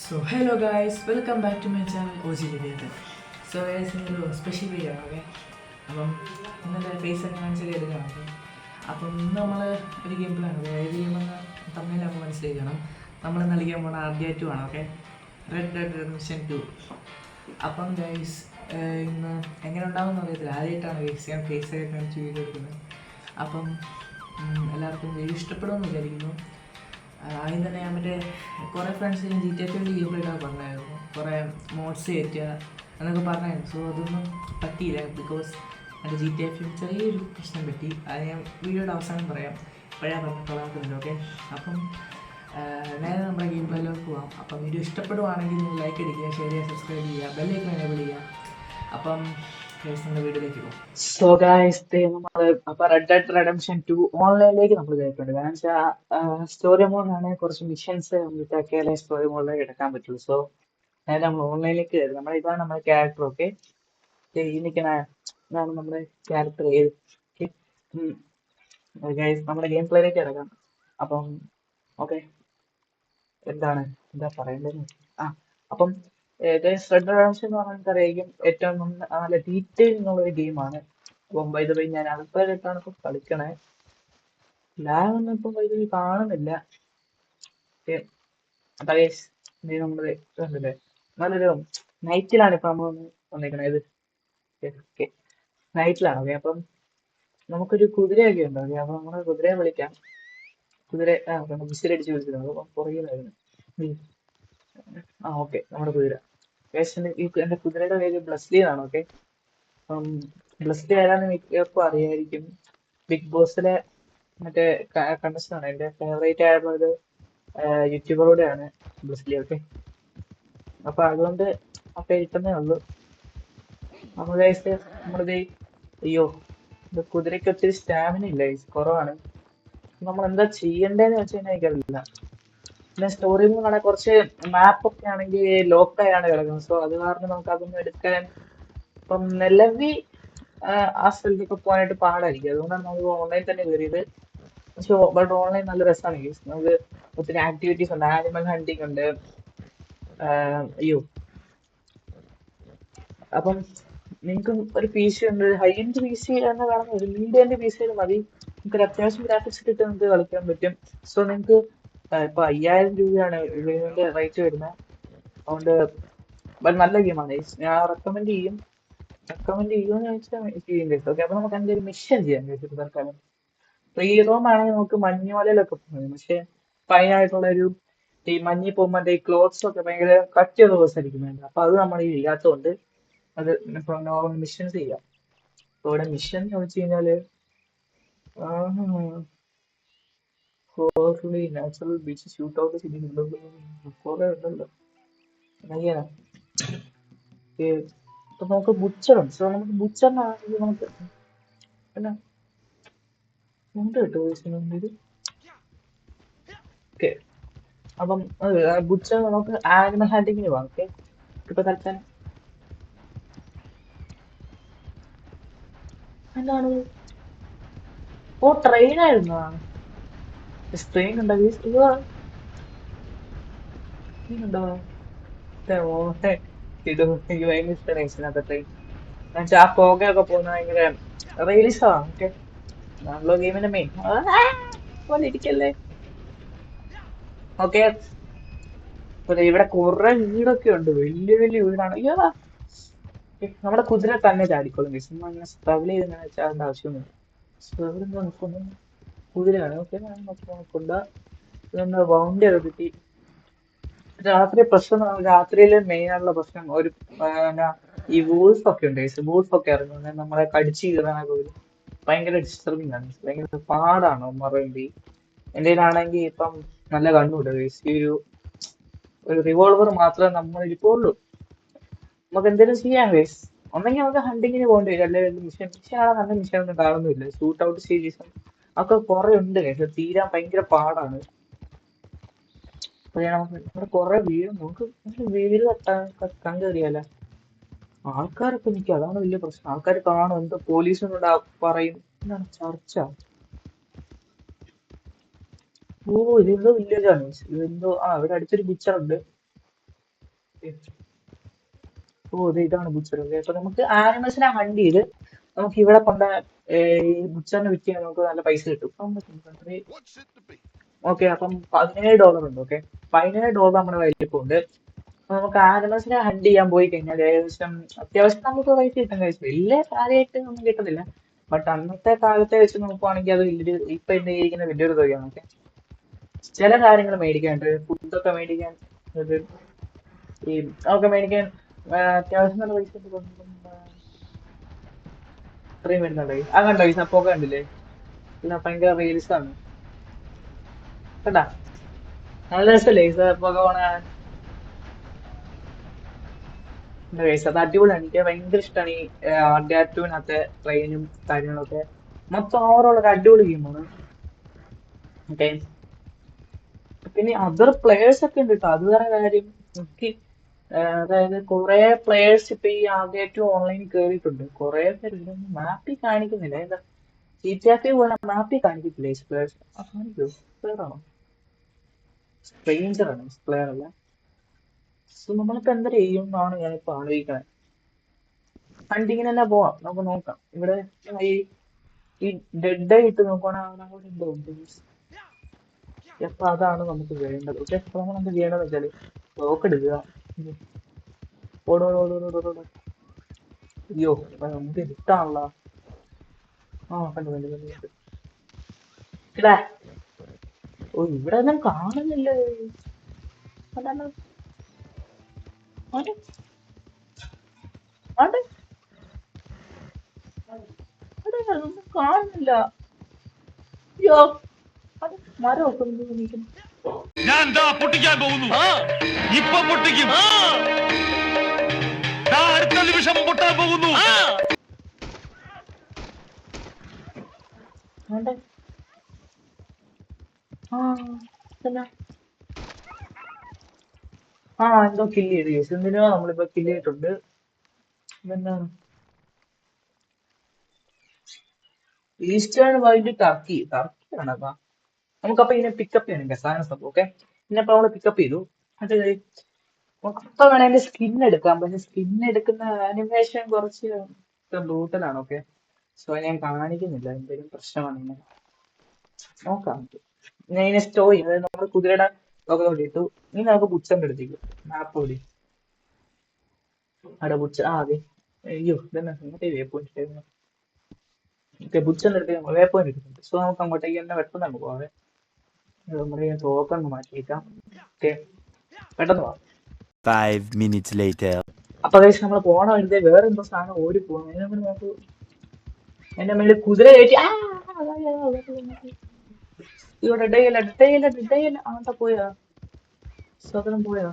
So hello guys, welcome back to my channel OG Vidyathan. So guys, ഇന്നൊരു special video ആണ്. Okay, അപ്പം ഇന്നത്തെ face ഒക്കെ കാണിച്ചൊക്കെ എടുക്കുകയാണ്. അപ്പം ഇന്ന് നമ്മൾ ഒരു ഗെയിം പ്ലാൻ, ഏത് ഗെയിമെന്ന് തമ്മിൽ നമുക്ക് മനസ്സിലാക്കണം. നമ്മൾ നൽകാൻ പോകുന്ന RDR 2 ആണ്. Okay, red dead redemption 2. അപ്പം ഗൈസ്, ഇന്ന് എങ്ങനെ ഉണ്ടാകുമെന്ന് അറിയത്തില്ല. ആദ്യമായിട്ടാണ് ഗൈസ് ഞാൻ ഫേസ് ഒക്കെ കാണിച്ച് വീഡിയോ എടുക്കുന്നത്. അപ്പം എല്ലാവർക്കും വീഡിയോ ഇഷ്ടപ്പെടുമെന്ന് വിചാരിക്കുന്നു. ആദ്യം തന്നെ ഞാൻ മറ്റേ കുറേ ഫ്രണ്ട്സിന് GTA 5 ഗെയിം പ്ലേ ഇടാൻ പറഞ്ഞായിരുന്നു, കുറേ മോഡ്സ് കയറ്റുക എന്നൊക്കെ പറഞ്ഞായിരുന്നു. സോ അതൊന്നും പറ്റിയില്ല, ബിക്കോസ് എൻ്റെ GTA 5 ചെറിയൊരു പ്രശ്നം പറ്റി. അത് ഞാൻ വീഡിയോയുടെ അവസാനം പറയാം, ഇപ്പോഴേ പറഞ്ഞ് കളാക്കുന്നുണ്ട്. ഓക്കെ, അപ്പം നേരെ നമ്മുടെ ഗെയിം പ്ലേയിലേക്ക് പോകാം. അപ്പം വീഡിയോ ഇഷ്ടപ്പെടുവാണെങ്കിൽ നിങ്ങൾ ലൈക്ക് അടിക്കുക, ഷെയർ ചെയ്യുക, സബ്സ്ക്രൈബ് ചെയ്യുക, ബെല്ലൈക്കൺ എനേബിൾ ചെയ്യുക. അപ്പം നമ്മുടെ വീഡിയോയിലേക്ക് പോകും. സോ ഗൈസ്, നമ്മൾ അപ്പൊ റെഡ് ഡെഡ് റെഡംഷൻ 2 ഓൺലൈനിലേക്ക് നമ്മൾ കയറ്റുന്നുണ്ട്. കാരണം വെച്ചാൽ സ്റ്റോറി മോഡാണ്, കുറച്ച് മിഷൻസ് കംപ്ലീറ്റ് ആക്കിയാലേ സ്റ്റോറി മോഡിലേക്ക് എടുക്കാൻ പറ്റുള്ളൂ. സോ നേരെ നമ്മൾ ഓൺലൈനിലേക്ക് കയറി. ഇതാണ് നമ്മുടെ ക്യാരക്ടർ. ഓക്കെ, ഈ നിൽക്കണ ഇതാണ് നമ്മുടെ ക്യാരക്ടർ. ഗൈസ്, നമ്മുടെ ഗെയിം പ്ലേയിലേക്ക് ഇറങ്ങാം. അപ്പം ഓക്കെ, എന്താ പറയേണ്ടത്? അപ്പം റെഡ് റെഡംഷൻ എന്ന് പറഞ്ഞാൽ നമുക്കറിയാം ഏറ്റവും നല്ല ഡീറ്റെയിൽ ഉള്ള ഒരു ഗെയിമാണ്. അപ്പം ബൈ ദ വൈ ഞാൻ അടുത്തായിട്ടാണ് ഇപ്പൊ കളിക്കണേ. ലാഗ് ഒന്നും ഇപ്പം ബൈ ദ വൈ കാണുന്നില്ല. നമ്മള് കണ്ടില്ലേ, നല്ലൊരു നൈറ്റിലാണ് ഇപ്പൊ നമ്മൾ വന്നിരിക്കണത്. ഓക്കെ, നൈറ്റിലാണ്. ഓക്കെ, അപ്പം നമുക്കൊരു കുതിരയൊക്കെ ഉണ്ട്. ഓക്കെ, അപ്പൊ നമ്മള് കുതിരയെ വിളിക്കാം. കുതിര വിസിലടിച്ച് വിളിച്ചിട്ടുണ്ട്. അപ്പം പുറകിലായിരുന്നു. ഓക്കെ, നമ്മുടെ കുതിര. എന്റെ കുതിരയുടെ പേര് ബ്ലസ്ലി എന്നാണ്. ഓക്കെ, അപ്പം ബ്ലസ്ലി ആരാന്ന് മിക്കവർക്കും അറിയായിരിക്കും. ബിഗ് ബോസിലെ മറ്റേ കണ്ടസ്റ്റന്റ് ആണ്. എന്റെ ഫേവറേറ്റ് ആയിട്ടുള്ള ഒരു യൂട്യൂബറൂടെയാണ് ബ്ലസ്ലി. ഓക്കെ, അപ്പൊ അതുകൊണ്ട് ആ പേര് ഇട്ടന്നേ ഉള്ളൂ. നമ്മളിത് അയ്യോ, ഇത് കുതിരയ്ക്ക് ഒത്തിരി സ്റ്റാമിന ഇല്ല, കുറവാണ്. നമ്മൾ എന്താ ചെയ്യണ്ടേന്ന് വെച്ച് കഴിഞ്ഞാൽ എനിക്കറിയില്ല. പിന്നെ സ്റ്റോറി മൂന്നാണെങ്കിൽ കുറച്ച് മാപ്പൊക്കെ ആണെങ്കിൽ ലോക്കായാണ് കിടക്കുന്നത്. സോ അത് കാരണം നമുക്ക് അതൊന്നും എടുക്കാൻ ഇപ്പം നിലവിൽ ആ സ്ഥലത്തൊക്കെ പോകാനായിട്ട് പാടായിരിക്കും. അതുകൊണ്ടാണ് നമുക്ക് ഓൺലൈൻ തന്നെ കയറിയത്. പക്ഷെ ബട്ട് ഓൺലൈൻ നല്ല രസമാണ്. നമുക്ക് ഒത്തിരി ആക്ടിവിറ്റീസ് ഉണ്ട്, ആനിമൽ ഹണ്ടിങ് ഉണ്ട്. അയ്യോ, അപ്പം നിങ്ങൾക്ക് ഒരു PC ഉണ്ട്, ഹൈ എൻഡ് PC എന്ന് പറയുന്നത് ഒരു മീഡിയം PC മതി. നിങ്ങൾക്ക് ഒരു അത്യാവശ്യം ഗ്രാഫിക്സ് കിട്ടി നിങ്ങൾക്ക് കളിക്കാൻ പറ്റും. സോ നിങ്ങൾക്ക് ഇപ്പൊ 5000 രൂപയാണ് ഇതിന്റെ റേറ്റ് വരുന്നത്. അതുകൊണ്ട് നല്ല ഗെയിമാണ്. ഞാൻ റെക്കമെൻഡ് ചെയ്യുമെന്ന് ചോദിച്ചാൽ ചെയ്യും. ഓക്കെ, അപ്പൊ നമുക്ക് എന്തെങ്കിലും മിഷൻ ചെയ്യാൻ കഴിയും തൽക്കാലം. ഫ്രീ റോം ആണെങ്കിൽ നമുക്ക് മഞ്ഞുമലയിലൊക്കെ പോകും. പക്ഷെ ഫൈനായിട്ടുള്ള ഈ മഞ്ഞിൽ പോകുമ്പോൾ ഈ ക്ലോത്ത്സ് ഒക്കെ ഭയങ്കര കട്ടിയുള്ള ദിവസമായിരിക്കും വേണ്ടത്. അപ്പൊ അത് നമ്മൾ ഈ ഇല്ലാത്തതുകൊണ്ട് അത് നോർമൽ മിഷൻസ് ചെയ്യാം. അപ്പൊ ഇവിടെ മിഷൻ എന്ന് വെച്ച് കഴിഞ്ഞാല് നാച്ചുറൽ ബീച്ച് ഷൂട്ട് ഔട്ട് കുറെ ഉണ്ടല്ലോ. അയ്യാ, ഇപ്പൊ നമുക്ക് ബുച്ചറുണ്ട്. സോ നമുക്ക് ബുച്ചറിനാണെങ്കിൽ നമുക്ക് പിന്നെ ഉണ്ട് കേട്ടോ ഇത്. ഓക്കെ, അപ്പം ബുച്ചർ നമുക്ക് ആനിമൽ ഹാൻഡിങ്ങിന് പോകാം. ഓക്കെ, ഇപ്പൊ തൽക്കാലം എന്താണ്? ട്രെയിൻ ആയിരുന്നു. ട്രെയിൻ ഉണ്ടോ? ട്രെയിൻ ഉണ്ടോ? ഇത് എനിക്ക് ഭയങ്കര ഇഷ്ടമാണ് ഇതിനകത്ത് ട്രെയിൻ. എന്നുവെച്ചാൽ ആ പുകയൊക്കെ പോകുന്ന ഭയങ്കര റിയലിസമാണ്. ഓക്കെ, ആണല്ലോ ഗെയിമിന്റെ മെയിൻ. പോലെ ഇരിക്കല്ലേ. ഓക്കെ, ഇവിടെ കുറെ വീടൊക്കെ ഉണ്ട്, വലിയ വലിയ വീടാണ്. അയ്യോ, നമ്മുടെ കുതിര തന്നെ ചാടിക്കോളും. അങ്ങനെ സ്ട്രഗിൾ ചെയ്ത് ഇങ്ങനെ ചാടേണ്ട ആവശ്യമൊന്നും. സ്ട്രഗിൾ നോക്കുന്നു കുതിരയാണ്. ഓക്കെ, നോക്കണ്ട. ഇതൊന്ന് ബൗണ്ടി ഒക്കെ കിട്ടി. രാത്രി പ്രശ്നം, രാത്രിയില് മെയിൻ ആയിട്ടുള്ള പ്രശ്നം ഈ വൂൾഫ് ഒക്കെ ഉണ്ട്. വൂൾഫ് ഒക്കെ ഇറങ്ങുന്നത് നമ്മളെ കടിച്ചു കീറാനൊക്കെ വരും. ഭയങ്കര ഡിസ്റ്റർബിങ് ആണ്, ഭയങ്കര പാടാണ് മറവേണ്ടി. എൻ്റെ കയ്യിലാണെങ്കിൽ ഇപ്പം നല്ല കണ്ണുണ്ട്. ഈ ഒരു റിവോൾവർ മാത്രമേ നമ്മൾ ഇരിക്കുള്ളൂ. നമുക്ക് എന്തെങ്കിലും ചെയ്യാം ഗൈസ്. ഒന്നെങ്കിൽ നമുക്ക് ഹണ്ടിങ്ങിന് പോകേണ്ടി വരും, അല്ലെങ്കിൽ മിഷൻ നല്ല മിഷൻ ഒന്നും കാണുന്നില്ല. ഷൂട്ട് ഔട്ട് സീരീസും ഒക്കെ കുറെ ഉണ്ട് ഗൈസ്. തീരാൻ ഭയങ്കര പാടാണ്. അപ്പൊ നമുക്ക് ഇവിടെ കുറെ വീട്, നമുക്ക് വീട് കക്കാൻ കയറിയാലോ. ആൾക്കാരൊക്കെ നിൽക്കും, അതാണ് വലിയ പ്രശ്നം. ആൾക്കാർ കാണും, എന്തോ പോലീസിനോട് പറയും. എന്താണ് ചർച്ച? ഇതെന്തോ വില്ലേജാണ്. ഇതെന്തോ ഇവിടെ അടുത്തൊരു ബുച്ചറുണ്ട്. ഓ ഇത് ഇതാണ് ബുച്ചർ. ഓക്കെ, അപ്പൊ നമുക്ക് ആനിമൽസിനെ ഹണ്ട് ചെയ്ത് നമുക്ക് ഇവിടെ കൊണ്ട് ഈ ബുച്ചറിന് വിറ്റ് ചെയ്യാൻ നമുക്ക് നല്ല പൈസ കിട്ടും. ഓക്കെ, അപ്പം $17 ഉണ്ട്. ഓക്കെ, $17 നമ്മുടെ കയ്യിൽ ഇപ്പോൾ ഉണ്ട്. അപ്പൊ നമുക്ക് ആനിമൽസിനെ ഹണ്ട് ചെയ്യാൻ പോയി കഴിഞ്ഞാൽ ഏകദേശം അത്യാവശ്യം നമുക്ക് പൈസ കിട്ടാൻ കഴിച്ചു. വലിയ കാര്യമായിട്ട് ഒന്നും കിട്ടുന്നില്ല. ബട്ട് അന്നത്തെ കാലത്തെ വെച്ച് നോക്കുവാണെങ്കിൽ അത് വലിയൊരു ഇപ്പൊ എന്നെ ഇരിക്കുന്ന വലിയൊരു തുകയാണ്. ഓക്കെ, ചില കാര്യങ്ങൾ മേടിക്കാനുണ്ട്, ഫുഡൊക്കെ മേടിക്കാൻ, ഇത് ഈ അതൊക്കെ മേടിക്കാൻ അത്യാവശ്യം നല്ല പൈസ ഉണ്ട്. അത്രയും വരുന്നുണ്ട്. ആ കണ്ടോ ഈ സപ്പൊക്കെ കണ്ടില്ലേ? ഇല്ല, ഭയങ്കര റീൽസ് ആണ്. കണ്ടാ നല്ല രസമല്ലേ ഈ സപ്പൊക്കെ കാണാൻ? എന്താ guys, അത് അടിപൊളിയാണ്. എനിക്ക് ഭയങ്കര ഇഷ്ടമാണ് ഈ ആർഡിയാറ്റൂവിനകത്തെ ട്രെയിനും കാര്യങ്ങളൊക്കെ. മൊത്തം ഓവറോൾ ഒരു അടിപൊളി ഗെയിമാണ്. ഓക്കെ, പിന്നെ അതർ പ്ലേയേഴ്സ് ഒക്കെ ഉണ്ട് കേട്ടോ, അത് വേറെ കാര്യം. എനിക്ക് അതായത് കുറെ പ്ലേയേഴ്സ് ഇപ്പൊ ഈ ആദ്യമായിട്ട് ഓൺലൈൻ കയറിയിട്ടുണ്ട്. കുറെ പേര് മാപ്പിൽ കാണിക്കുന്നില്ല. എന്താ GTA പോലെ മാപ്പിൽ കാണിക്കത്തില്ലേ പ്ലേയേഴ്സ്? കാണിക്കോ? പ്ലെയർ ആണോ? സ്ട്രേഞ്ചർ ആണ്, പ്ലെയർ അല്ല. സോ നമ്മളിപ്പോ എന്താ ചെയ്യും എന്നാണ് ഞാനിപ്പോ ആലോചിക്കുന്നത്. ഹണ്ടിങ്ങിന് തന്നെ പോവാം, നമുക്ക് നോക്കാം. ഇവിടെ ഈ ഈ ഡെഡ് ആയിട്ട് നോക്കുകയാണെങ്കിൽ അവിടെ എന്തോ ഉണ്ട്. അപ്പൊ അതാണ് നമുക്ക് വേണ്ടത്. ഓക്കെ, അപ്പൊ നമ്മൾ എന്ത് ചെയ്യണമെന്ന് വെച്ചാല് തോക്ക് എടുക്കുക. ഓടോടോടോടോടോ. അയ്യോ, നമുക്ക് ഇഷ്ടാണല്ലോ. ആ കണ്ടു കണ്ടു കണ്ടു കണ്ടു. ഇടാ. ഓ ഇവിടെ ഒന്നും കാണുന്നില്ല. അതാണ് ആടെ ആടെ ആടെ അതൊന്നും കാണുന്നില്ല. അയ്യോ, അത് മരമൊക്കെ നിൽക്കുന്നു. ഞാൻ ദാ പൊട്ടിക്കാൻ പോകുന്നു. ഇപ്പൊ പൊട്ടിക്കും. ദാ അടുത്ത നിമിഷം പൊട്ടാൻ പോകുന്നു. ആണ്ടെ. ആ പിന്നെ എന്തോ കില്ല് ചെയ്ത് കേസ്. എന്തിനോ നമ്മളിപ്പോ കില്ല് ചെയ്തിട്ടുണ്ട്. ഇതെന്താണ്? Eastern wild Turkey. ടർക്കി ആണപ്പാ. നമുക്കപ്പൊ ഇതിനെ പിക്കപ്പ് ചെയ്യണം സാധനം സംഭവം. ഓക്കെ, പിന്നെപ്പോ നമ്മള് പിക്കപ്പ് ചെയ്തു. അത് നമുക്കിപ്പോ വേണമെങ്കിൽ സ്കിൻ എടുക്കാം. പക്ഷെ സ്കിൻ എടുക്കുന്ന ആനിമേഷൻ കുറച്ച് ബ്രൂട്ടലാണ്. ഓക്കെ, സോ ഞാൻ കാണിക്കുന്നില്ല, എന്തെങ്കിലും പ്രശ്നമാണ്. നോക്കാം. ഞാൻ ഇതിനെ സ്റ്റോ ചെയ്യും. അതായത് നമ്മൾ കുതിരയുടെ ഒക്കെ ഇട്ടു. ഇനി നമുക്ക് ബുച്ചന്റെ അടുത്തേക്ക് മാപ്പ് ഓടി അവിടെ ബുച്ച. അതെ. അയ്യോ ഇതന്നെ ഇങ്ങോട്ടേ വേ പോയിന്റ്. ഓക്കെ, ബുച്ചന്റെ അടുത്ത് വേ പോയിന്റ് എടുക്കുന്നുണ്ട്. സോ നമുക്ക് അങ്ങോട്ടേക്ക് തന്നെ പെട്ടെന്ന് നമുക്ക് പോവാതെ നമ്മുടെ തോക്കൊന്ന് മാറ്റിയേക്കാം. ഓക്കെ, പെട്ടെന്ന് പോവാം. 5 minutes later. അപ്പൊ കഴിച്ച് നമ്മൾ പോണ വഴിതെ വേറെ എന്തോ സാധനം ഓടി പോകും. അതിനെ നമ്മൾ നമുക്ക് എന്റെ മേളിൽ കുതിര കയറ്റി. ഇവിടെ ഇടയില്ല ഇടയില്ല ഇടയില്ല. അങ്ങോട്ട് പോയാ സ്വതന്ത്രം പോയാ.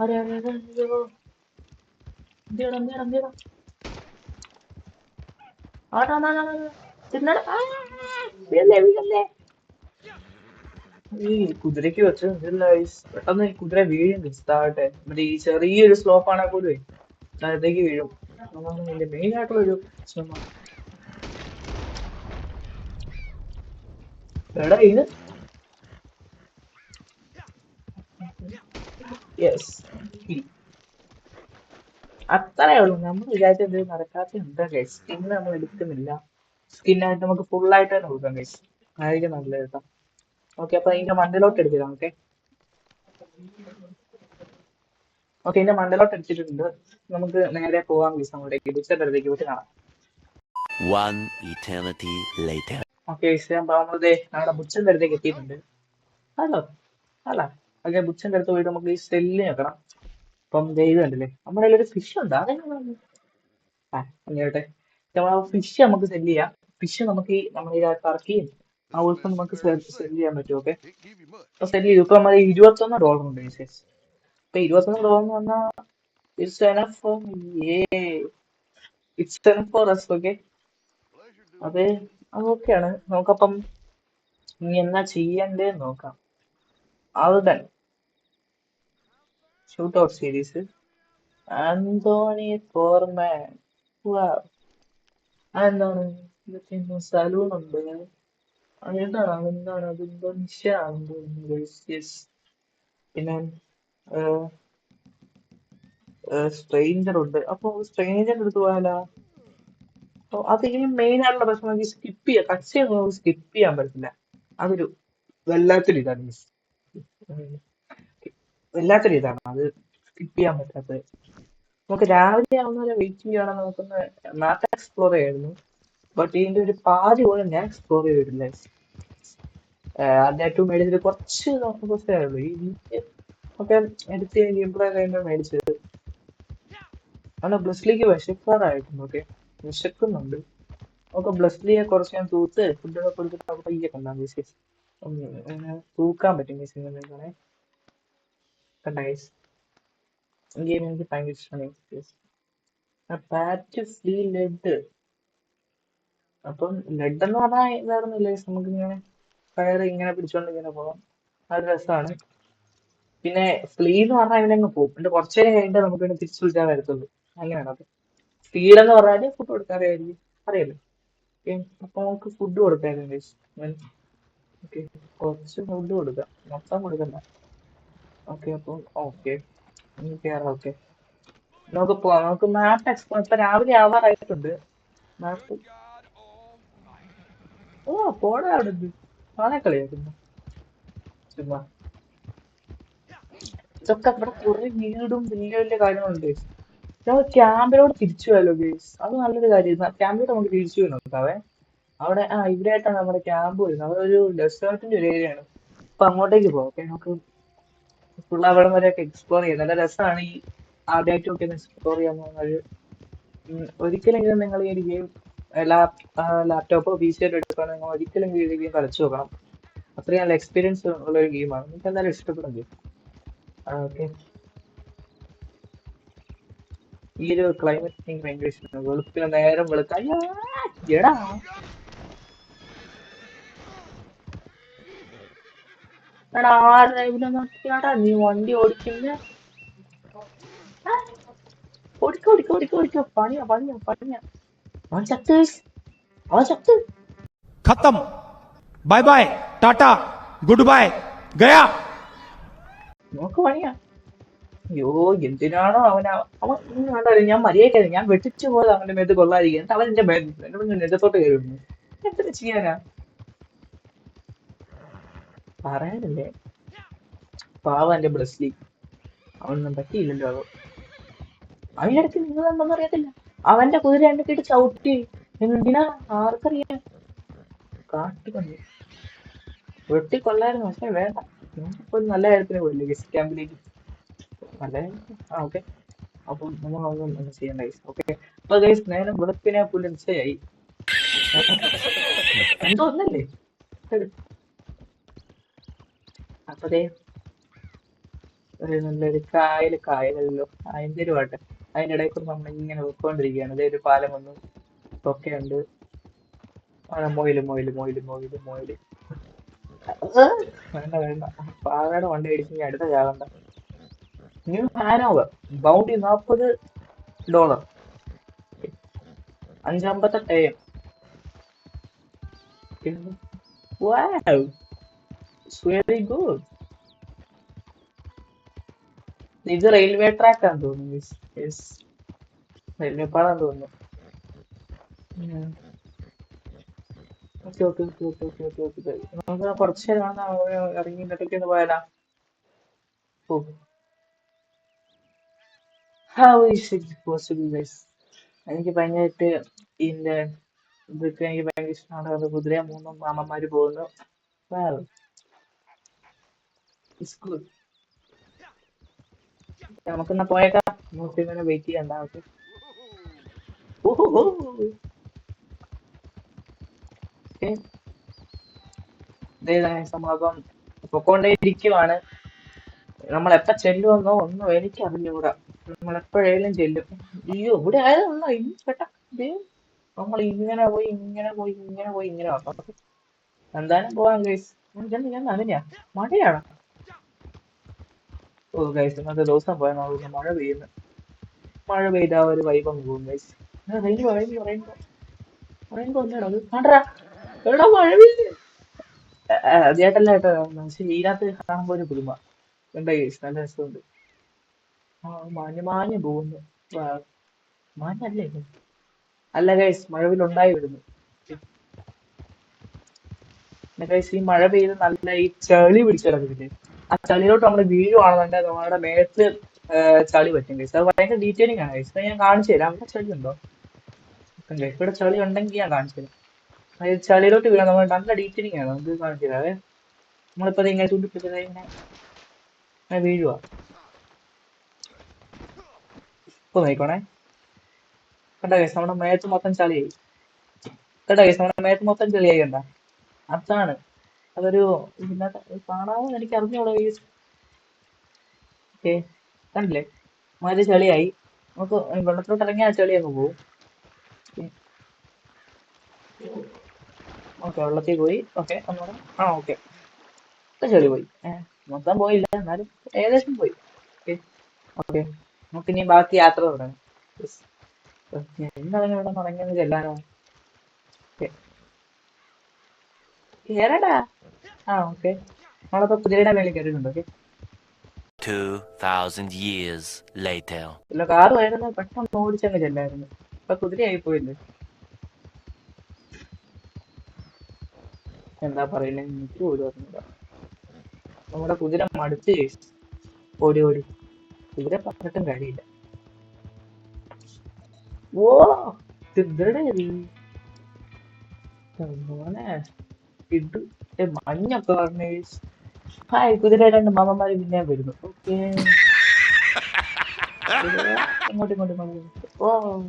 അരെ അരെ അരെ അയ്യോ. എന്തിയടാ എന്തിയടാ എന്തിയടാ. ആടാ തിന്നട. വീഴല്ലേ വീഴല്ലേ. ഈ കുതിരക്ക് വെച്ച് പെട്ടെന്ന് ഈ കുതിര വീഴും. താഴട്ടെ മറ്റേ ഈ ചെറിയൊരു സ്ലോപ്പ് ആണെങ്കിൽ പോലും താഴത്തേക്ക് വീഴും. അതാണ് ഇതിന്റെ മെയിൻ ആയിട്ടുള്ള ഒരു ശ്രമം. എടാ ഇത് യെസ്, അത്രേ ഉള്ളൂ. നമ്മൾ വിചാരിച്ച എന്തെങ്കിലും നടക്കാത്ത എന്താ ഗൈസ്, സ്കിൻ നമ്മൾ എടുക്കുന്നില്ല. സ്കിന്നായിട്ട് നമുക്ക് ഫുൾ ആയിട്ട് തന്നെ കൊടുക്കാം ഗൈസ്. ആയിരിക്കും നല്ലത് കേട്ടോ. ഓക്കെ, അപ്പൊ ഇതിന്റെ മണ്ടലോട്ട് എടുക്കാം. ഓക്കെ ഓക്കെ, ഇതിന്റെ മണ്ടലോട്ട് എടുത്തിട്ടുണ്ട്. നമുക്ക് നേരെ പോവാം ഗൈസ് അങ്ങോട്ടേക്ക്. ബുച്ചന്റെ അടുത്തേക്ക് പോയിട്ട് കാണാം. One eternity later. Okay guys, നമ്മളത് നമ്മുടെ ബുച്ചന്റെ അടുത്തേക്ക് എത്തിയിട്ടുണ്ട്. ഹലോ അല്ല. ഓക്കെ, ബുച്ചന്റെ അടുത്ത് പോയിട്ട് നമുക്ക് ഈ സെല്ല് നോക്കണം. അപ്പം ദൈവം കണ്ടില്ലേ, നമ്മുടെ കയ്യിൽ ഒരു ഫിഷ് ഉണ്ട്. അതെങ്ങനെ അങ്ങോട്ടെ ഫിഷ് നമുക്ക് സെല് ചെയ്യാം. ഫിഷ് നമുക്ക് ഈ നമ്മുടെ ഈ ടർക്കിയും ആ ഉൾപ്പം നമുക്ക് സെല് ചെയ്യാൻ പറ്റും. ഓക്കെ, ഇപ്പൊ സെല് ചെയ്തു. ഇപ്പൊ നമ്മൾ $21 ഉണ്ട് വിശേഷം. ഇപ്പൊ $21 എന്ന് പറഞ്ഞാൽ it's enough for it's enough for us. Okay, അത് ഓക്കെയാണ്. നമുക്കപ്പം ഇനി എന്നാ ചെയ്യണ്ടേ നോക്കാം. Alden shoot out series Antony Foreman. അതെന്താണ്? സലൂൺ ഉണ്ട്. എന്താണ് അതെന്താണ്? അത് ഇന്തോനേഷ്യ ആണെന്ന് തോന്നുന്നു. യെസ്, പിന്നെ സ്ട്രെയിഞ്ചർ ഉണ്ട്. അപ്പൊ സ്ട്രെയിഞ്ചറിന്റെ അടുത്ത് പോയാലോ? അപ്പൊ അത് ഇനി മെയിൻ ആയിട്ടുള്ള പ്രശ്നം നമുക്ക് സ്കിപ്പ് ചെയ്യാം, ടച്ച് ചെയ്യുന്നത് സ്കിപ്പ് ചെയ്യാൻ പറ്റില്ല. അതൊരു വല്ലാത്തൊരു ഇതാണ് miss. ഉം. വല്ലാത്തൊരു ഇതാണ് അത് സ്കിപ്പ് ചെയ്യാൻ പറ്റാത്തത്. നമുക്ക് രാവിലെ ആവുന്നവരെ വെയിറ്റ് ചെയ്യുകയാണെങ്കിൽ നമുക്കൊന്ന് മാപ്പ് എക്സ്പ്ലോർ ചെയ്യായിരുന്നു. ബട്ട് ഇതിന്റെ ഒരു പാതി പോലും ഞാൻ എക്സ്പ്ലോർ ചെയ്തിട്ടില്ല. ആദ്യമായിട്ട് മേടിച്ചത് കുറച്ച് ദിവസമേ ഉള്ളൂ. ഈ ഒക്കെ എടുത്ത് ഗെയിംപ്ലേ കഴിഞ്ഞ മേടിച്ചത്. അവിടെ ബ്ലസ്ലിക്ക് വിശക്കാറായിട്ടുണ്ട്. ഓക്കെ, വിശക്കുന്നുണ്ട്. നമുക്ക് ബ്ലസ്ലിയെ കുറച്ച് ഞാൻ തൂത്ത് ഫുഡൊക്കെ കൊടുത്തിട്ട് അവിടെ പയ്യൊക്കെ ഉണ്ടാകും മിസ്സേജ്. തൂക്കാൻ പറ്റും മിസ്സിനെ കണ്ട ഗൈസ്. ഗെയിം എനിക്ക് ഭയങ്കര ഇഷ്ടമാണ്. പാറ്റ് ഫ്രീ ലെഡ്. അപ്പം ലെഡ് എന്ന് പറഞ്ഞാൽ വേറൊന്നുമില്ല, നമുക്ക് ഇങ്ങനെ ഫയർ ഇങ്ങനെ പിടിച്ചോണ്ട് ഇങ്ങനെ പോകാം. അത് രസമാണ്. പിന്നെ ഫ്ലീ എന്ന് പറഞ്ഞാൽ ഇവനങ്ങ് പോകും, എന്നിട്ട് കുറച്ചു നേരം കഴിഞ്ഞിട്ട് നമുക്ക് പിന്നെ തിരിച്ചു വിളിച്ചാൽ വരത്തുള്ളൂ. അങ്ങനെയാണ് അത്. സ്പീഡ് എന്ന് പറഞ്ഞാല് ഫുഡ് കൊടുക്കാറായിരിക്കും, അറിയാലോ. അപ്പൊ നമുക്ക് ഫുഡ് കൊടുക്കായിരുന്നു. ഓക്കെ, കുറച്ച് ഫുഡ് കൊടുക്കാം, മൊത്തം കൊടുക്കണ്ട. ഓക്കെ, അപ്പം ഓക്കെ കയറാം. ഓക്കെ, നമുക്ക് പോവാം. നമുക്ക് മാപ്പ് എക്സ്പ്ലോർ. ഇപ്പൊ രാവിലെ ആവാറായിട്ടുണ്ട്. മാപ്പ് പോടാ അവിടെ നിന്ന് ആളെ കളിയാക്കുന്നു ചുമ്മാ. ഇതൊക്കെ ഇവിടെ കുറെ വീടും വലിയ വലിയ കാര്യങ്ങളുണ്ട്. നമുക്ക് ക്യാമ്പിലോട് തിരിച്ചു പോയാലോ ഗേസ്? അത് നല്ലൊരു കാര്യം. ക്യാമ്പിലോട്ട് നമുക്ക് തിരിച്ചു പോയി നോക്കാവേ. അവിടെ ഇവിടെയായിട്ടാണ് നമ്മുടെ ക്യാമ്പ് വരുന്നത്. അവിടെ ഒരു ഡെസേർട്ടിന്റെ ഒരു ഏരിയ ആണ്. അപ്പൊ അങ്ങോട്ടേക്ക് പോകാം. ഓക്കെ, നമുക്ക് ഫുൾ അവിടെ വരെയൊക്കെ എക്സ്പ്ലോർ ചെയ്യാം. നല്ല രസമാണ് ഈ ആദ്യമായിട്ടും ഒക്കെ എക്സ്പ്ലോർ ചെയ്യാൻ പോകുന്നത്. ഒരിക്കലെങ്കിലും നിങ്ങൾ ഈ ഒരു ഗെയിം ലാപ്ടോപ്പോ പി സി ആയിട്ട് എടുക്കുകയാണെങ്കിൽ നിങ്ങൾ ഒരിക്കലും ഈ ഒരു ഗെയിം കളിച്ചു നോക്കണം. അത്രയും നല്ല എക്സ്പീരിയൻസ് ഉള്ള ഒരു ഗെയിമാണ്. നിങ്ങൾക്ക് എന്തായാലും ഇഷ്ടപ്പെടും ഗെയിം. ഓക്കെ, ഈ ഒരു ക്ലൈമറ്റ് എനിക്ക് ഭയങ്കര ഇഷ്ടമാണ്. വെളുപ്പിന് നേരം വെളുക്കാൻ എടാ എടാ ആ ഡ്രൈവിനെ നോക്കിയാടാ നീ വണ്ടി ഓടിക്കുന്ന. ഓടിക്കോ ഓടിക്കോ ഓടിക്കോ ഓടിക്കോ, പണിയാ പണിയാ പണിയാ. അവൻ ചത്ത്, അവൻ ചത്ത്. खत्म bye bye tata goodbye गया നോക്ക് പണിയാ. അയ്യോ, എന്തിനാണോ അവൻ കണ്ടോ, ഞാൻ മര്യാദ ഞാൻ വെട്ടിച്ചു പോയത് അവന്റെ മേത്ത് കൊള്ളാതിരിക്കും. എന്നിട്ട് അവൻ എന്റെ നെഞ്ചത്തോട്ട് കയറി വന്നു. എന്തൊക്കെ ചെയ്യാനാ പറയാനില്ലേ. പാവ എന്റെ ബ്ലസ്ലി, അവനൊന്നും പറ്റിയില്ലല്ലോ. അവനിടയ്ക്ക് നിങ്ങൾ എന്താണെന്ന് അറിയത്തില്ല, അവന്റെ കുതിര എന്റെ കിട്ടി ചവിട്ടി. എന്തിനാ ആർക്കറിയാം. കാട്ടുപന്നി വെട്ടിക്കൊള്ളായിരുന്നു, പക്ഷെ വേണ്ട. നമുക്കിപ്പോ ഒരു നല്ല കാര്യത്തിന് പോയില്ലേ ഗസ്റ്റ് ക്യാമ്പിലേക്ക്. നല്ല ഓക്കെ. അപ്പം നമ്മൾ ഒന്നും ചെയ്യണ്ട ഗൈസ്. ഓക്കെ, അപ്പൊ ഗൈസ് നേരം വെളുപ്പിനെ പുലർച്ചയായി. എന്തോ ഒന്നല്ലേ. അപ്പതേ ഒരു നല്ലൊരു കായലല്ലോ, അതിന്റെ ഒരു വാട്ടെ. അതിന്റെ ഇടയിൽ കൂടെ നമ്മൾ ഇങ്ങനെ വെക്കൊണ്ടിരിക്കുകയാണ്. അതേ ഒരു പാലം വന്നു, ഒക്കെ മൊയില് മൊയില് മൊയില് മൊയില് മൊയില്. വേണ്ട വേണ്ട, പാവയുടെ വണ്ടി അടിച്ച് ഇനി അടുത്ത ചാകണ്ട. New Hanover bounty $40. 5:58 AM. Wow, it's very good. ഇത് റെയിൽവേ ട്രാക്ക് ആണെന്ന് തോന്നുന്നു. റെയിൽവേ പാടാന്ന് തോന്നുന്നു. Okay okay okay okay okay okay okay. നമുക്ക് കുറച്ച് ഇറങ്ങി ഇങ്ങോട്ടേക്ക് ഒന്ന് പോയാലാ? ഓ, how is it possible guys? എനിക്ക് ഭയങ്കരമായിട്ട് ഇതിന്റെ ഇതൊക്കെ എനിക്ക് ഭയങ്കര ഇഷ്ടമാണ്. അത് കുതിര 3 മാമന്മാര് പോകുന്നു. Wow, it's good. നമുക്കെന്നാ പോയേക്കാം. നമുക്ക് ഇങ്ങനെ വെയിറ്റ് ചെയ്യണ്ട. ഓക്കെ, നമ്മളപ്പം പൊക്കോണ്ടേ ഇരിക്കുവാണ്. നമ്മൾ എപ്പ ചെല്ലുമെന്നോ ഒന്നും എനിക്കറിഞ്ഞൂടാ. നമ്മൾ എപ്പോഴേലും ചെല്ലും. അയ്യോ, ഇവിടെ ആയതുണ്ടോ ഇനി കേട്ടാ. നമ്മൾ ഇങ്ങനെ പോയി ഇങ്ങനെ പോയി ഇങ്ങനെ പോയി ഇങ്ങനെ വരണം. എന്തായാലും പോവാം ഗൈസ്. ഞാൻ അതിനെയാ മഴയാണ്. ഓ ഗൈസ്, ഇന്നത്തെ ദിവസം പോയാൽ നമുക്ക് മഴ പെയ്യുന്നു. മഴ പെയ്താ ഒരു വൈബ് അങ്ങ് പോകും ഗൈസ്. റെയിൻബോ അല്ലേടാ അത്? കണ്ടടാ, എടാ മഴ പെയ്യുന്നു. ആദ്യമായിട്ടല്ല കേട്ടോ, പക്ഷെ ഇതിനകത്ത് കാണുമ്പോ ഒരു പുതുമ. എന്താ കേസ് നല്ല രസമുണ്ട്. ആ മാഞ്ഞു പോകുന്നു. ആ, മാഞ്ഞല്ലേ ഇത്? അല്ല ഗൈസ്, മഴവിലുണ്ടായി വരുന്നു. പിന്നെ ഗൈസ്, ഈ മഴ പെയ്ത് നല്ല ഈ ചളി പിടിച്ച് കിടക്കുന്നില്ലേ, ആ ചളിയിലോട്ട് നമ്മൾ വീഴുവാണെന്നുണ്ടെങ്കിൽ നമ്മുടെ മേത്ത് ചളി പറ്റും ഗൈസ്. അത് ഭയങ്കര ഡീറ്റെയിലിംഗ് ആണ് ഗൈസ്. ഞാൻ കാണിച്ചു തരാം. അവിടെ ചളി ഉണ്ടോ? ഗൈസ്, ഇവിടെ ചളി ഉണ്ടെങ്കിൽ ഞാൻ കാണിച്ചു തരാം. അതായത് ചളിയിലോട്ട് വീഴാൻ നമ്മൾ നല്ല ഡീറ്റെയിലിംഗ് ആണ്. നമുക്ക് കാണിച്ചു തരാം. നമ്മളിപ്പോ അത് ഇങ്ങനെ ചൂണ്ടിപ്പിടിച്ചത് ഇങ്ങനെ വീഴുവാ. ഇപ്പൊ നോക്കണേ. കണ്ട കേസ്, നമ്മുടെ മേത്ത് മൊത്തം ചളിയായി. കേട്ടോ കേസ്, നമ്മുടെ മേത്ത് മൊത്തം ചളിയായി. കണ്ട, അതാണ്. അതൊരു ഇതിനകത്ത് കാണാമെന്ന് എനിക്ക് അറിഞ്ഞോളൂ കേസ്. ഓക്കെ, കണ്ടില്ലേ, മേത്ത് ചളിയായി. നമുക്ക് വെള്ളത്തിലോട്ട് ഇറങ്ങിയാൽ ചളി അങ്ങ് പോകും. ഓക്കെ, വെള്ളത്തിൽ പോയി. ഓക്കെ, ഒന്നുകൂടെ. ആ ഓക്കെ, ഇപ്പൊ ചെളി പോയി. മൊത്തം പോയില്ല, എന്നാലും ഏകദേശം പോയി. ഓക്കെ ഓക്കെ, നമുക്കിനി ബാക്കി യാത്ര തുടങ്ങാം. എന്താണ് ഇവിടെ തുടങ്ങിയെന്ന് ചെല്ലാനോ? ഓക്കെ, കേറടാ. ആ ഓക്കെ, നമ്മളിപ്പോ കുതിരയുടെ മേളിൽ കയറിയിട്ടുണ്ട്. Okay, 2,000 years later. ഇല്ല, കാറ് ആയിരുന്നു പെട്ടെന്ന് ഓടിച്ചങ്ങ് ചെല്ലായിരുന്നു. ഇപ്പൊ കുതിരയായി പോയില്ലേ. എന്താ പറയുന്നത്, എനിക്ക് പോലും അറിഞ്ഞില്ല. നമ്മുടെ കുതിര മടുത്ത് ഓടി ഓടി. കുതിര പറഞ്ഞിട്ടും കാര്യമില്ല. ഓ, കുതിരയുടെ മോനെ ഇത് മഞ്ഞൊക്കെ പറഞ്ഞ. ഹായ്, കുതിര രണ്ട് മാമന്മാര് പിന്നെ വരുന്നു. ഓക്കെ, ഇങ്ങോട്ട് ഇങ്ങോട്ട് ഇങ്ങോട്ട്. ഓ,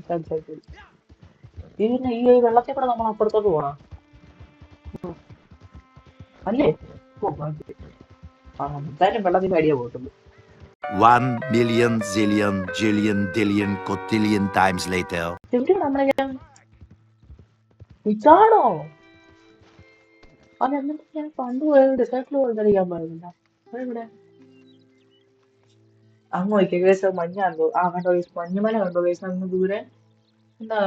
ശരി ശരി ശരി. പിന്നെ ഈ വെള്ളത്തിൽ കൂടെ നമ്മൾ അപ്പുറത്തോട്ട് പോകണം അല്ലേ? ഓ, എന്തായാലും വെള്ളത്തിന്റെ അടിയെ പോകത്തുള്ളൂ. 1,000,000 zillion jillion dillion cotillion times later. എവിടെയാണ് നമ്മളെ? ഇതാണോ? അത് എന്നിട്ട് ഞാൻ പണ്ട് പോയത് ഡെസേർട്ടിൽ പോയി കളിക്കാൻ പാടില്ല. ഇവിടെ അങ്ങ് നോക്കിയ കേസ് മഞ്ഞാണ്ടോ? ആ കണ്ടോ കേസ്, മഞ്ഞുമല കണ്ടോ കേസ് അങ്ങ് ദൂരെ? എന്താ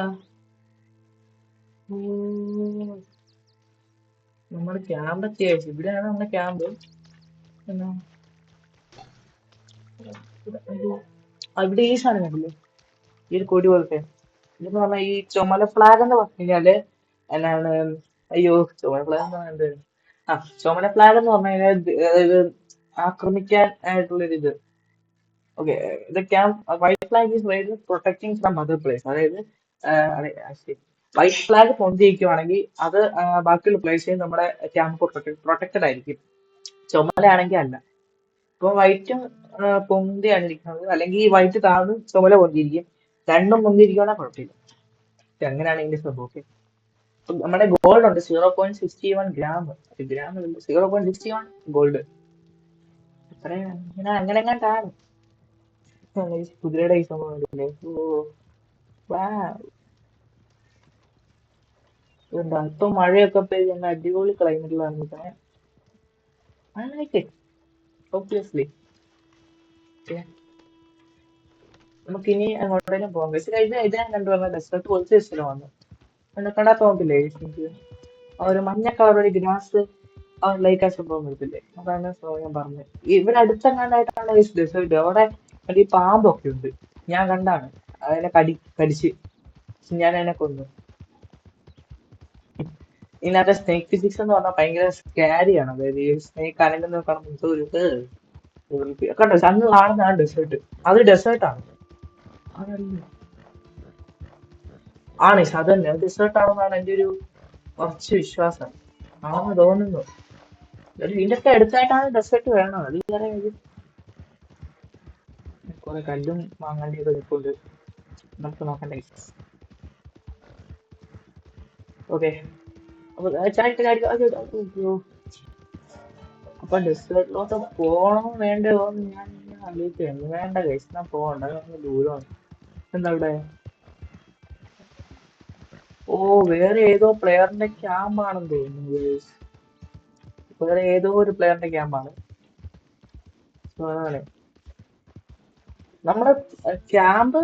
നമ്മുടെ ക്യാമ്പ് എത്തിയ കേസ്. ഇവിടെയാണ് നമ്മുടെ ക്യാമ്പ്. എന്നാ ഇവിടെ ഈ സാധനം കണ്ടില്ലേ, ഈ ഒരു കൊടി പോലത്തെ. ഇതെന്ന് പറഞ്ഞാൽ ഈ ചുമല ഫ്ലാഗ് എന്ന് പറഞ്ഞു കഴിഞ്ഞാല് എന്നാണ്. അയ്യോ, ചുമല ഫ്ലാഗ് എന്ന് പറയുന്നത്, ആ ചുമല ഫ്ലാഗ് എന്ന് പറഞ്ഞു കഴിഞ്ഞാൽ അതായത് ആക്രമിക്കാൻ ആയിട്ടുള്ളൊരു ഇത്. Okay, the camp white flag is very protecting from other place. അതായത് വൈറ്റ് ഫ്ലാഗ് പൊന്തിയിരിക്കുവാണെങ്കിൽ അത് ബാക്കിയുള്ള പ്ലേസിൽ നമ്മുടെ ക്യാമ്പ് പ്രൊട്ടക്റ്റഡ് ആയിരിക്കും. ചുമലയാണെങ്കിൽ അല്ല. ഇപ്പൊ വൈറ്റും പൊന്തിയാണ് ഇരിക്കുന്നത്, അല്ലെങ്കിൽ ഈ വൈറ്റ് താഴ്ന്ന് ചുമല പൊന്തിയിരിക്കും. രണ്ടും പൊന്തിയിരിക്കുവാണെങ്കിൽ കുഴപ്പമില്ല. അങ്ങനെയാണ് ഇതിന്റെ സംഭവം. ഓക്കെ, നമ്മുടെ ഗോൾഡ് ഉണ്ട് 0.61 ഗ്രാം. Gram 0.61 gold. അത്രയും അങ്ങനെ അങ്ങനെ എങ്ങാണ്ടാണ് കുതിരയുടെ ഈ സംഭവം കണ്ടില്ലേ? ഓ, വാ, എന്താ ഇപ്പൊ മഴയൊക്കെ പെയ്ത് നല്ല അടിപൊളി ക്ലൈമറ്റിലാണ്. I like it, obviously. Okay. നമുക്കിനി അങ്ങോട്ടേലും പോകാം. പക്ഷേ ഇത് ഞാൻ കണ്ടുവന്ന ഡെസേർട്ട് പോലത്തെ സ്ഥലമാണ്. കണ്ടാ തോന്നില്ലേ എനിക്ക്? ആ ഒരു മഞ്ഞ കളർ ഒരു ഗ്രാസ് ആ ലൈക്ക് ആ സംഭവം വരത്തില്ലേ, അതാണ് ഞാൻ പറഞ്ഞത്. ഇവിടെ അടുത്തെങ്ങാണ്ടായിട്ടാണ് ഈ ഡെസേർട്ട്. അവിടെ ഈ പാമ്പൊക്കെ ഉണ്ട്, ഞാൻ കണ്ടാണ്. അതിനെ കടിച്ച് ഞാൻ അതിനെ കൊന്നു. ഇതിനകത്തെ സ്നേക്ക് ഫിസിക്സ് എന്ന് പറഞ്ഞാൽ ഭയങ്കര സ്കാരിയാണ്. അതായത് ഈ സ്നേക്ക് അനങ്ങുന്ന കാണുമ്പോൾ ഒരു കണ്ടോ, അന്ന് കാണുന്നതാണ് ഡെസേർട്ട്. അത് ഡെസേർട്ടാണ്. അതല്ല, ആണ് അത് തന്നെ ഡെസേർട്ട് ആണെന്നാണ് എൻ്റെ ഒരു കുറച്ച് വിശ്വാസം. ആണെന്ന് തോന്നുന്നു. ഇതിന്റെ ഒക്കെ അടുത്തായിട്ടാണ് ഡെസേർട്ട് വേണം. അത് വേറെ കുറെ കല്ലും മാങ്ങാണ്ടിയൊക്കെ നിൽപ്പുണ്ട്, നമുക്ക് നോക്കണ്ടേ. ഓക്കെ, അപ്പൊ അപ്പൊ ഡെസേർട്ടിലോട്ട് പോകണോ വേണ്ടോ എന്ന് ഞാൻ ആലോചിക്കുകയാണ്. വേണ്ട കഴിച്ച് ഞാൻ പോകണ്ട, ദൂരമാണ്. എന്താ ഇവിടെ? ഓ, വേറെ ഏതോ പ്ലെയറിന്റെ ക്യാമ്പാണെന്ന് തോന്നുന്നു. വേറെ ഏതോ ഒരു പ്ലെയറിന്റെ ക്യാമ്പാണ്. അതാണ് നമ്മുടെ ക്യാമ്പ്.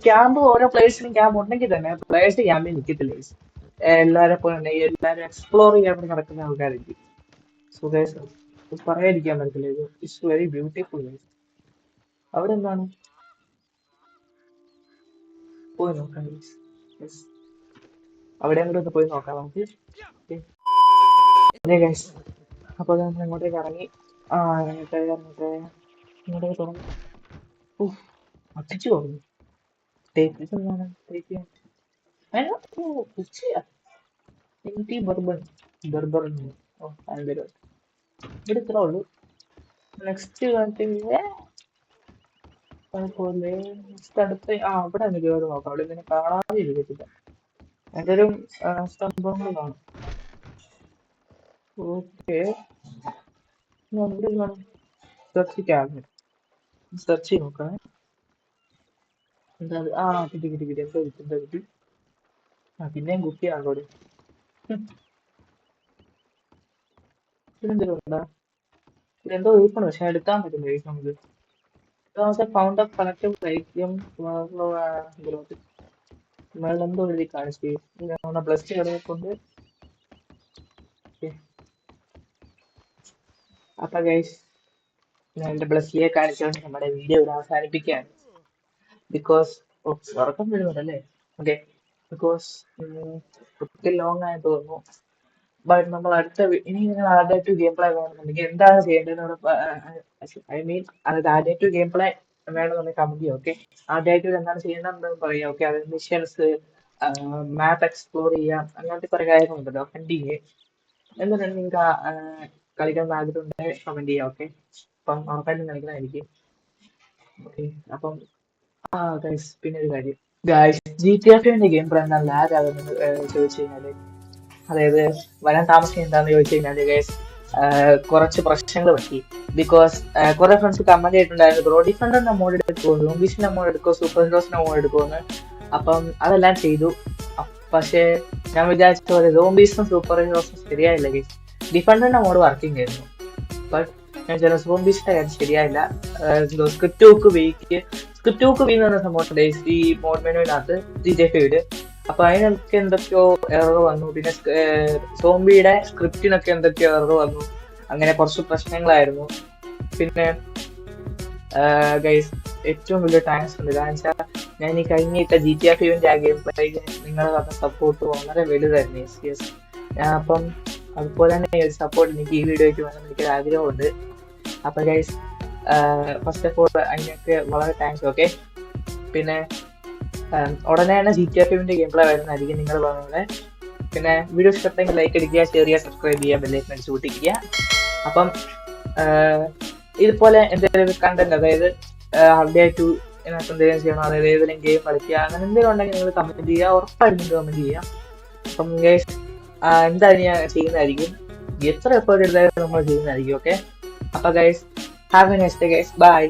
ക്യാമ്പ് ഓരോ പ്ലേയേഴ്സിനും ക്യാമ്പ് ഉണ്ടെങ്കിൽ തന്നെ പ്ലേയേഴ്സ് ക്യാമ്പിൽ നിൽക്കത്തില്ല. എല്ലാരെ പോലെ തന്നെ എല്ലാരും എക്സ്പ്ലോർ ചെയ്യാൻ വേണ്ടി നടക്കുന്ന ആൾക്കാരായിരിക്കും. സുഖേഷ് പറയാതിരിക്കാൻ പറ്റത്തില്ല, ഇത് ഇറ്റ്സ് വെരി ബ്യൂട്ടിഫുൾ. അവിടെ എന്താണ് പോയി നോക്കാം guys. Yes. അവിടെ അങ്ങോട്ട് ഒന്ന് പോയി നോക്കാം നമുക്ക്. അതെ ഗൈസ്, അപ്പോൾ നമ്മൾ ഇങ്ങോട്ടേക്ക് ഇറങ്ങി. ഇങ്ങോട്ടേക്ക് തുറന്നു. അടിച്ചു പോകുന്നു. ടേക്ക് എന്താണ് ടേക്ക് ഉച്ചയാ എനിക്ക് ബർബർ ഓ അതിൻ്റെ ഇവിടെ ഇത്ര ഉള്ളൂ. നെക്സ്റ്റ് അതുപോലെ നെക്സ്റ്റ് അടുത്ത് അവിടെ ഒന്ന് കയറി നോക്കാം. അവിടെ ഇങ്ങനെ കാണാതെ ഇരിക്കത്തില്ല, എന്തെങ്കിലും സംഭവങ്ങൾ കാണും. ഓക്കെ, ഇവിടെ കാണും. സെർച്ച് ക്യാബിനറ്റ് സെർച്ച് ചെയ്ത് നോക്കാം. എന്താ കിട്ടി കിട്ടി കിട്ടി. എന്താ കിട്ടി? പിന്നെയും കുട്ടിയാണല്ലോ ഇവിടെ. ഇതെന്തെങ്കിലും ഉണ്ടാ? ഇതെന്തോ ഓപ്പൺ, പക്ഷെ എടുക്കാൻ പറ്റില്ല നമുക്ക്. ഫൗണ്ട് ഓഫ് കളക്റ്റീവ് വൈക്യം മേളെന്തോ എഴുതി കാണിച്ചു. നമ്മുടെ പ്ലസ് ടു കൊണ്ട്. അപ്പൊ ഗൈസ്, ഞാൻ എന്റെ പ്ലസ് ടുയെ കാണിച്ചുകൊണ്ട് നമ്മുടെ വീഡിയോ ഇവിടെ അവസാനിപ്പിക്കുകയാണ്. ബിക്കോസ് ഉറക്കം വരുന്നുണ്ടല്ലേ? ഓക്കെ, ബിക്കോസ് ഒത്തിരി ലോങ് ആയി തോന്നുന്നു. ബട്ട് നമ്മൾ അടുത്ത ഇനി നിങ്ങൾ ആദ്യമായിട്ട് ഗെയിം പ്ലേ വേണമെന്നുണ്ടെങ്കിൽ എന്താണ് ചെയ്യേണ്ടതെന്ന് ഐ മീൻ അതായത് ആദ്യമായിട്ട് ഗെയിം പ്ലേ വേണമെന്നുണ്ടെങ്കിൽ കമന്റ് ചെയ്യാം. ഓക്കെ, ആദ്യമായിട്ട് എന്താണ് ചെയ്യേണ്ടതെന്ന് പറയാം. ഓക്കെ, അതായത് മിഷൻസ്, മാപ്പ് എക്സ്പ്ലോർ ചെയ്യാം, അങ്ങനത്തെ കുറെ കാര്യങ്ങളുണ്ടല്ലോ. ഹണ്ടിങ് എന്തുകൊണ്ടാണ് നിങ്ങൾക്ക് കളിക്കാൻ ആഗ്രഹം ഉണ്ടെങ്കിൽ കമന്റ് ചെയ്യാം. ഓക്കെ, അപ്പം ഉറപ്പായിട്ടും കളിക്കുന്നതായിരിക്കും. ഓക്കെ, അപ്പം ഗൈസ്, പിന്നെ ഒരു കാര്യം ഗൈസ്, GTA 5 ഗെയിം പ്ലേ എന്നാൽ ലാഗ് ആകുന്നത് ചോദിച്ചു കഴിഞ്ഞാല്, അതായത് വരാൻ താമസം എന്താണെന്ന് ചോദിച്ചു കഴിഞ്ഞാല് ഗൈസ്, കുറച്ച് പ്രശ്നങ്ങൾ പറ്റി. ബിക്കോസ് കുറെ ഫ്രണ്ട്സ് കമന്റ് ചെയ്തിട്ടുണ്ടായിരുന്നു, ബ്രോ ഡിഫൻഡറിന്റെ മോഡ് എടുക്കുമോ, സോംബീസിന്റെ മോഡ് എടുക്കുമോ, സൂപ്പർ ഹീറോസിന്റെ മോഡ് എടുക്കുമോന്ന്. അപ്പം അതെല്ലാം ചെയ്തു. പക്ഷേ ഞാൻ വിചാരിച്ച പോലെ സോംബീസും സൂപ്പർ ഹീറോസും ശരിയായില്ല ഗൈസ്. ഡിഫൻഡറിന്റെ മോഡ് വർക്കിംഗ് ആയിരുന്നു, ബട്ട് ഞാൻ ചില സോംബീസിന്റെ കാര്യം ശരിയായില്ല. സ്ക്രിപ്റ്റ് ബുക്ക് വീക്ക് എന്ന് പറഞ്ഞ സംഭവം ഈ മോഡ് മെനുവിനകത്ത് GTA 5. അപ്പൊ അതിനൊക്കെ എന്തൊക്കെയോ എറർ വന്നു. പിന്നെ സോംബിയുടെ സ്ക്രിപ്റ്റിനൊക്കെ എന്തൊക്കെയോ എറർ വന്നു. അങ്ങനെ കുറച്ച് പ്രശ്നങ്ങളായിരുന്നു. പിന്നെ ഗൈസ്, ഏറ്റവും വലിയ താങ്ക്സ് ഉണ്ട്. കാരണം വെച്ചാൽ ഞാൻ ഈ കഴിഞ്ഞിട്ട GTA 5 ആ ഗെയിം പ്ലേക്ക് നിങ്ങൾ തന്ന സപ്പോർട്ട് വളരെ വലുതായിരുന്നു. യെസ്. അപ്പം അതുപോലെ തന്നെ സപ്പോർട്ട് എനിക്ക് ഈ വീഡിയോയ്ക്ക് വേണം എനിക്കൊരു ആഗ്രഹമുണ്ട്. അപ്പൊ ഗൈസ്, ഫസ്റ്റ് ഓഫ് ഓൾ അതിനൊക്കെ വളരെ താങ്ക്സ്. ഓക്കെ, പിന്നെ ഉടനെ തന്നെ GTA 5 ഗെയിം പ്ലേ വരുന്നതായിരിക്കും നിങ്ങൾ പറഞ്ഞത്. പിന്നെ വീഡിയോ ഇഷ്ടപ്പെട്ടെങ്കിൽ ലൈക്ക് അടിക്കുക, ഷെയർ ചെയ്യുക, സബ്സ്ക്രൈബ് ചെയ്യുക, ബെല്ലൈക്കൺ അടിച്ച് കൂട്ടിക്കുക. അപ്പം ഇതുപോലെ എന്തെങ്കിലും കണ്ടന്റ്, അതായത് അപ്ഡേറ്റ് ഇതിനകത്ത് എന്തെങ്കിലും ചെയ്യണം, അതായത് ഏതെങ്കിലും ഗെയിം കളിക്കുക, അങ്ങനെ എന്തെങ്കിലും ഉണ്ടെങ്കിൽ നിങ്ങൾ കമന്റ് ചെയ്യുക. ഉറപ്പായിട്ടും നിങ്ങൾ കമന്റ് ചെയ്യുക. അപ്പം ഗൈസ്, എന്തായാലും ഞാൻ ചെയ്യുന്നതായിരിക്കും. എത്ര എഫേർട്ട് എടുത്താലും നമ്മൾ ചെയ്യുന്നതായിരിക്കും. ഓക്കെ, അപ്പൊ guys, have a nice day guys, by.